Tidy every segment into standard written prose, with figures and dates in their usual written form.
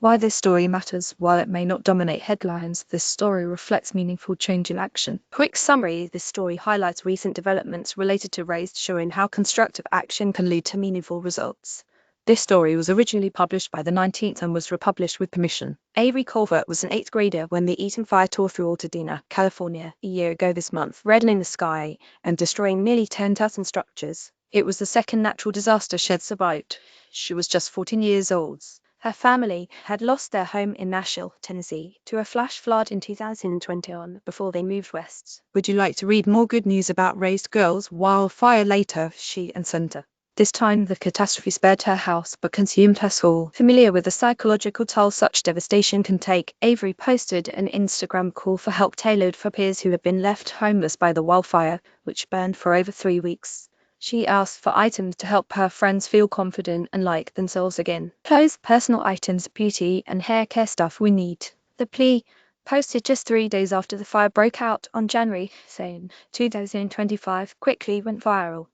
Why this story matters. While it may not dominate headlines, this story reflects meaningful change in action. Quick summary: this story highlights recent developments related to race, showing how constructive action can lead to meaningful results. This story was originally published by the 19th and was republished with permission. Avery Colvert was an 8th grader when the Eaton Fire tore through Altadena, California, a year ago this month, reddening the sky and destroying nearly 10,000 structures. It was the second natural disaster she had survived. She was just 14 years old. Her family had lost their home in Nashville, Tennessee, to a flash flood in 2021 before they moved west. Would you like to read more good news about raised girls? Wildfire later, she and Center. This time the catastrophe spared her house but consumed her soul. Familiar with the psychological toll such devastation can take, Avery posted an Instagram call for help tailored for peers who have been left homeless by the wildfire, which burned for over 3 weeks. She asked for items to help her friends feel confident and like themselves again. Clothes, personal items, beauty and hair care stuff we need. The plea, posted just 3 days after the fire broke out on January 2025, quickly went viral.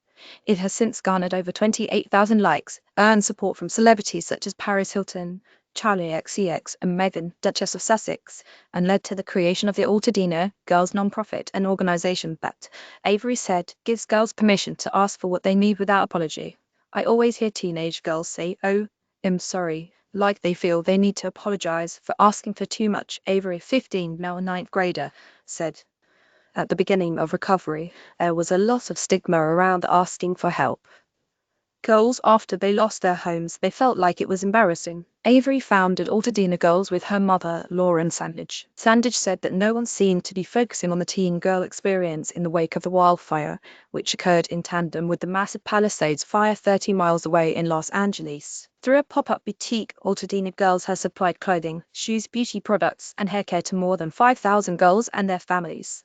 It has since garnered over 28,000 likes, earned support from celebrities such as Paris Hilton, Charlie XCX, and Meghan, Duchess of Sussex, and led to the creation of the Altadena Girls nonprofit, an organization that, Avery said, gives girls permission to ask for what they need without apology. I always hear teenage girls say, "Oh, I'm sorry," like they feel they need to apologize for asking for too much. Avery, 15, now a 9th grader, said. At the beginning of recovery, there was a lot of stigma around asking for help. Girls, after they lost their homes, they felt like it was embarrassing. Avery founded Altadena Girls with her mother, Lauren Sandage. Sandage said that no one seemed to be focusing on the teen girl experience in the wake of the wildfire, which occurred in tandem with the massive Palisades fire 30 miles away in Los Angeles. Through a pop-up boutique, Altadena Girls has supplied clothing, shoes, beauty products, and hair care to more than 5,000 girls and their families.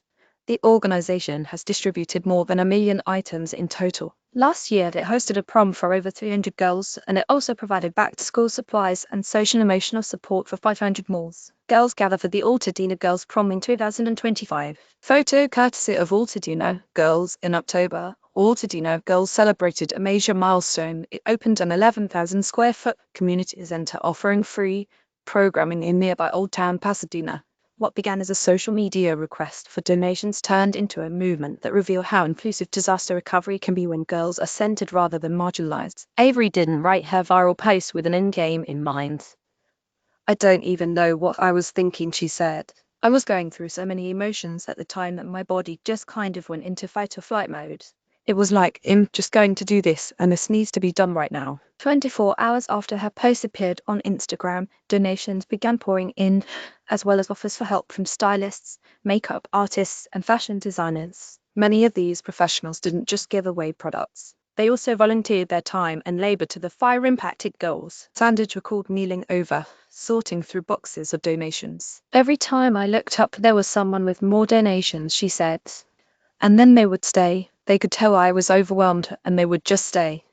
The organization has distributed more than 1 million items in total. Last year, it hosted a prom for over 300 girls, and it also provided back-to-school supplies and social and emotional support for 500 more. Girls gather for the Altadena Girls Prom in 2025. Photo courtesy of Altadena Girls in October. Altadena Girls celebrated a major milestone. It opened an 11,000 square foot community center offering free programming in nearby Old Town Pasadena. What began as a social media request for donations turned into a movement that revealed how inclusive disaster recovery can be when girls are centered rather than marginalized. Avery didn't write her viral post with an end game in mind. I don't even know what I was thinking, she said. I was going through so many emotions at the time that my body just kind of went into fight or flight mode. It was like, I'm just going to do this, and this needs to be done right now. 24 hours after her post appeared on Instagram, donations began pouring in, as well as offers for help from stylists, makeup artists, and fashion designers. Many of these professionals didn't just give away products. They also volunteered their time and labor to the fire-impacted girls. Sandage recalled kneeling over, sorting through boxes of donations. Every time I looked up, there was someone with more donations, she said. And then they would stay. They could tell I was overwhelmed, and they would just stay.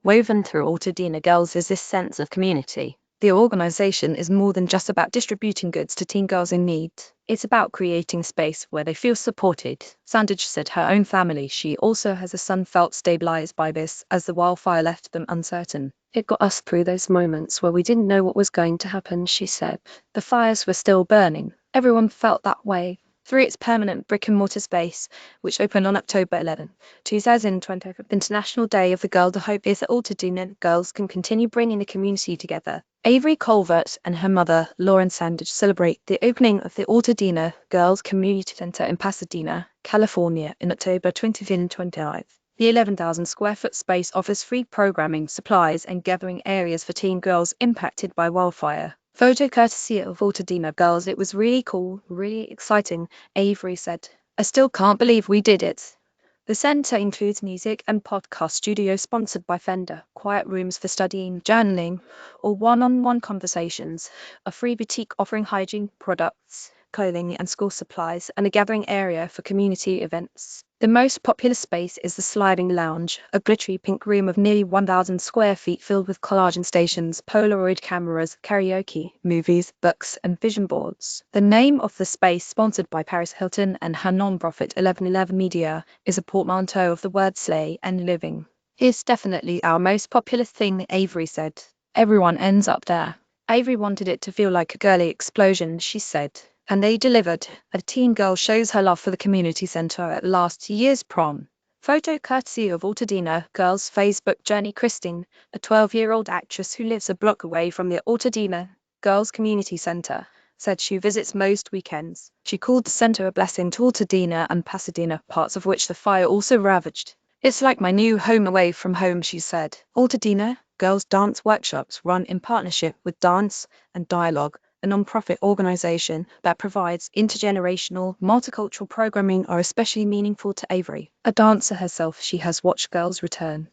Woven through Altadena Girls is this sense of community. The organization is more than just about distributing goods to teen girls in need. It's about creating space where they feel supported. Sandage said her own family, she also has a son, felt stabilized by this as the wildfire left them uncertain. It got us through those moments where we didn't know what was going to happen, she said. The fires were still burning. Everyone felt that way. Through its permanent brick-and-mortar space, which opened on October 11, 2020, International Day of the Girl, the hope is that Altadena girls can continue bringing the community together. Avery Colvert and her mother, Lauren Sandage, celebrate the opening of the Altadena Girls Community Center in Pasadena, California, in October 2025. The 11,000 square foot space offers free programming, supplies, and gathering areas for teen girls impacted by wildfire. Photo courtesy of Altadena Girls. It was really cool, really exciting, Avery said. I still can't believe we did it. The center includes music and podcast studio sponsored by Fender, quiet rooms for studying, journaling, or one-on-one conversations, a free boutique offering hygiene products, clothing and school supplies, and a gathering area for community events. The most popular space is the Sliding Lounge, a glittery pink room of nearly 1,000 square feet filled with collagen stations, Polaroid cameras, karaoke, movies, books, and vision boards. The name of the space, sponsored by Paris Hilton and her non-profit 1111 Media, is a portmanteau of the word slay and living. It's definitely our most popular thing, Avery said. Everyone ends up there. Avery wanted it to feel like a girly explosion, she said. And they delivered. A teen girl shows her love for the community center at last year's prom. Photo courtesy of Altadena, girls' Facebook journey. Christine, a 12-year-old actress who lives a block away from the Altadena Girls' Community Center, said she visits most weekends. She called the center a blessing to Altadena and Pasadena, parts of which the fire also ravaged. It's like my new home away from home, she said. Altadena Girls' Dance Workshops, run in partnership with Dance and Dialogue, a non-profit organization that provides intergenerational, multicultural programming, are especially meaningful to Avery. A dancer herself, she has watched girls return